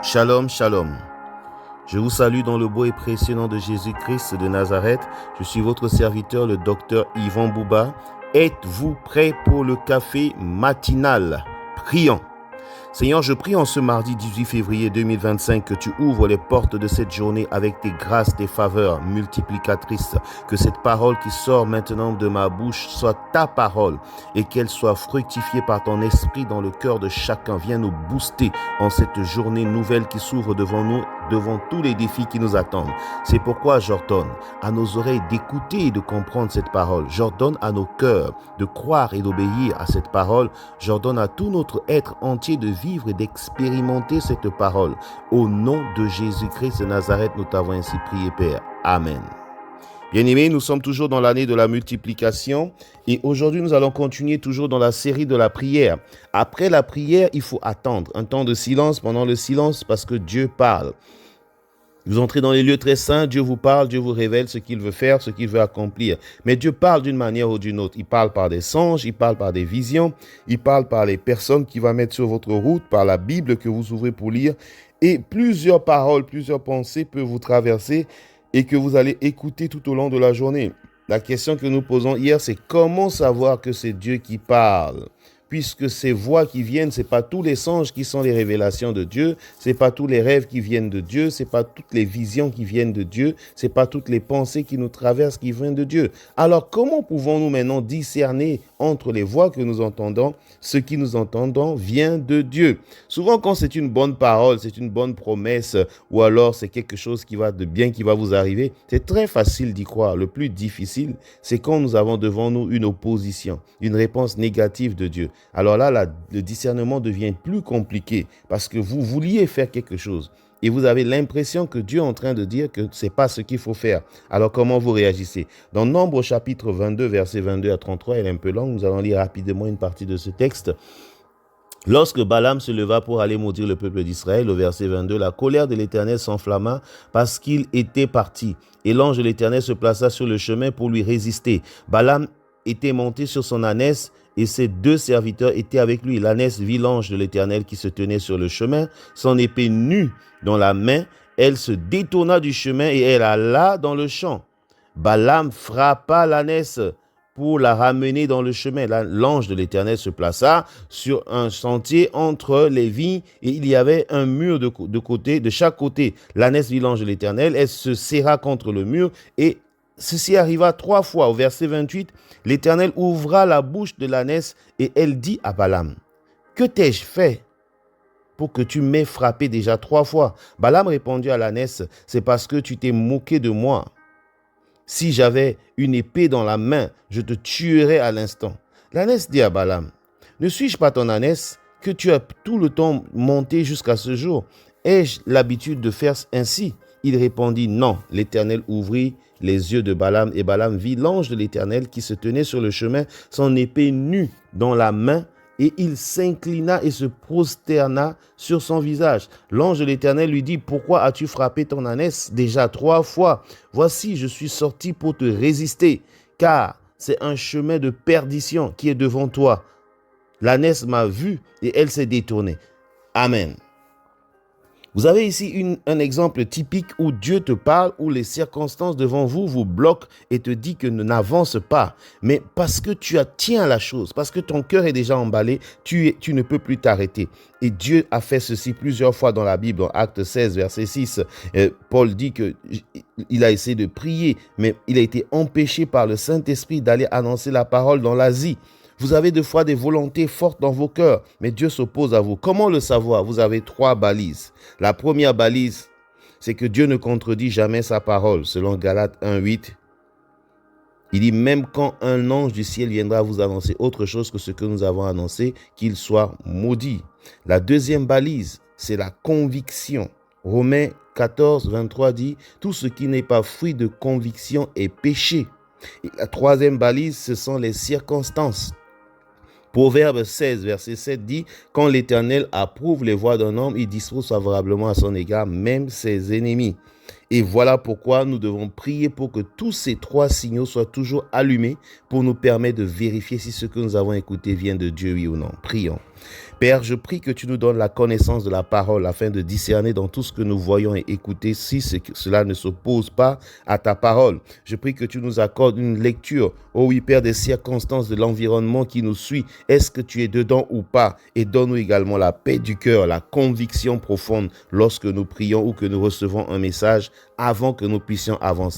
Shalom, shalom. Je vous salue dans le beau et précieux nom de Jésus-Christ de Nazareth. Je suis votre serviteur, le docteur Yvon Bouba. Êtes-vous prêts pour le café matinal? Prions. Seigneur, je prie en ce mardi 18 février 2025 que tu ouvres les portes de cette journée avec tes grâces, tes faveurs multiplicatrices. Que cette parole qui sort maintenant de ma bouche soit ta parole et qu'elle soit fructifiée par ton esprit dans le cœur de chacun. Viens nous booster en cette journée nouvelle qui s'ouvre devant nous, devant tous les défis qui nous attendent. C'est pourquoi j'ordonne à nos oreilles d'écouter et de comprendre cette parole. J'ordonne à nos cœurs de croire et d'obéir à cette parole. J'ordonne à tout notre être entier de vivre et d'expérimenter cette parole. Au nom de Jésus-Christ de Nazareth, nous t'avons ainsi prié, Père. Amen. Bien-aimés, nous sommes toujours dans l'année de la multiplication et aujourd'hui, nous allons continuer toujours dans la série de la prière. Après la prière, il faut attendre un temps de silence pendant le silence parce que Dieu parle. Vous entrez dans les lieux très saints, Dieu vous parle, Dieu vous révèle ce qu'il veut faire, ce qu'il veut accomplir. Mais Dieu parle d'une manière ou d'une autre. Il parle par des songes, il parle par des visions, il parle par les personnes qu'il va mettre sur votre route, par la Bible que vous ouvrez pour lire. Et plusieurs paroles, plusieurs pensées peuvent vous traverser et que vous allez écouter tout au long de la journée. La question que nous posons hier, c'est comment savoir que c'est Dieu qui parle ? Puisque ces voix qui viennent, c'est pas tous les songes qui sont les révélations de Dieu, c'est pas tous les rêves qui viennent de Dieu, c'est pas toutes les visions qui viennent de Dieu, c'est pas toutes les pensées qui nous traversent qui viennent de Dieu. Alors, comment pouvons-nous maintenant discerner entre les voix que nous entendons, ce qui nous entendons vient de Dieu? Souvent, quand c'est une bonne parole, c'est une bonne promesse, ou alors c'est quelque chose qui va de bien qui va vous arriver, c'est très facile d'y croire. Le plus difficile, c'est quand nous avons devant nous une opposition, une réponse négative de Dieu. Alors là, le discernement devient plus compliqué parce que vous vouliez faire quelque chose et vous avez l'impression que Dieu est en train de dire que ce n'est pas ce qu'il faut faire. Alors comment vous réagissez? Dans Nombre chapitre 22, versets 22 à 33, elle est un peu longue, nous allons lire rapidement une partie de ce texte. Lorsque Balaam se leva pour aller maudire le peuple d'Israël, au verset 22, la colère de l'Éternel s'enflamma parce qu'il était parti. Et l'ange de l'Éternel se plaça sur le chemin pour lui résister. Balaam était monté sur son ânesse et ses deux serviteurs étaient avec lui. L'ânesse vit l'ange de l'Éternel qui se tenait sur le chemin, son épée nue dans la main. Elle se détourna du chemin et elle alla dans le champ. Balaam frappa l'ânesse pour la ramener dans le chemin. L'ange de l'Éternel se plaça sur un sentier entre les vignes et il y avait un mur de chaque côté. L'ânesse vit l'ange de l'Éternel, elle se serra contre le mur et ceci arriva 3 fois. Au verset 28, l'Éternel ouvra la bouche de l'ânesse et elle dit à Balaam, « Que t'ai-je fait pour que tu m'aies frappé déjà 3 fois ?» Balaam répondit à l'ânesse, « C'est parce que tu t'es moqué de moi. Si j'avais une épée dans la main, je te tuerais à l'instant. » L'ânesse dit à Balaam, « Ne suis-je pas ton ânesse que tu as tout le temps monté jusqu'à ce jour? Ai-je l'habitude de faire ainsi ?» Il répondit, « Non. » L'Éternel ouvrit les yeux de Balaam et Balaam vit l'ange de l'Éternel qui se tenait sur le chemin, son épée nue dans la main, et il s'inclina et se prosterna sur son visage. L'ange de l'Éternel lui dit, « Pourquoi as-tu frappé ton ânesse déjà 3 fois? Voici, je suis sorti pour te résister, car c'est un chemin de perdition qui est devant toi. L'ânesse m'a vu et elle s'est détournée. » Amen. Vous avez ici un exemple typique où Dieu te parle, où les circonstances devant vous vous bloquent et te dit que n'avance pas. Mais parce que tu tiens à la chose, parce que ton cœur est déjà emballé, tu ne peux plus t'arrêter. Et Dieu a fait ceci plusieurs fois dans la Bible. Dans Acte 16, verset 6, Paul dit qu'il a essayé de prier, mais il a été empêché par le Saint-Esprit d'aller annoncer la parole dans l'Asie. Vous avez des fois des volontés fortes dans vos cœurs, mais Dieu s'oppose à vous. Comment le savoir? Vous avez 3 balises. La première balise, c'est que Dieu ne contredit jamais sa parole. Selon Galates 1:8, il dit, même quand un ange du ciel viendra vous annoncer autre chose que ce que nous avons annoncé, qu'il soit maudit. La deuxième balise, c'est la conviction. Romains 14, 23 dit, tout ce qui n'est pas fruit de conviction est péché. Et la troisième balise, ce sont les circonstances. Proverbe 16, verset 7 dit, « Quand l'Éternel approuve les voies d'un homme, il dispose favorablement à son égard même ses ennemis. » Et voilà pourquoi nous devons prier pour que tous ces 3 signaux soient toujours allumés pour nous permettre de vérifier si ce que nous avons écouté vient de Dieu, oui ou non. Prions. Père, je prie que tu nous donnes la connaissance de la parole afin de discerner dans tout ce que nous voyons et écouter si cela ne s'oppose pas à ta parole. Je prie que tu nous accordes une lecture, oh oui Père, des circonstances de l'environnement qui nous suit. Est-ce que tu es dedans ou pas? Et donne-nous également la paix du cœur, la conviction profonde lorsque nous prions ou que nous recevons un message avant que nous puissions avancer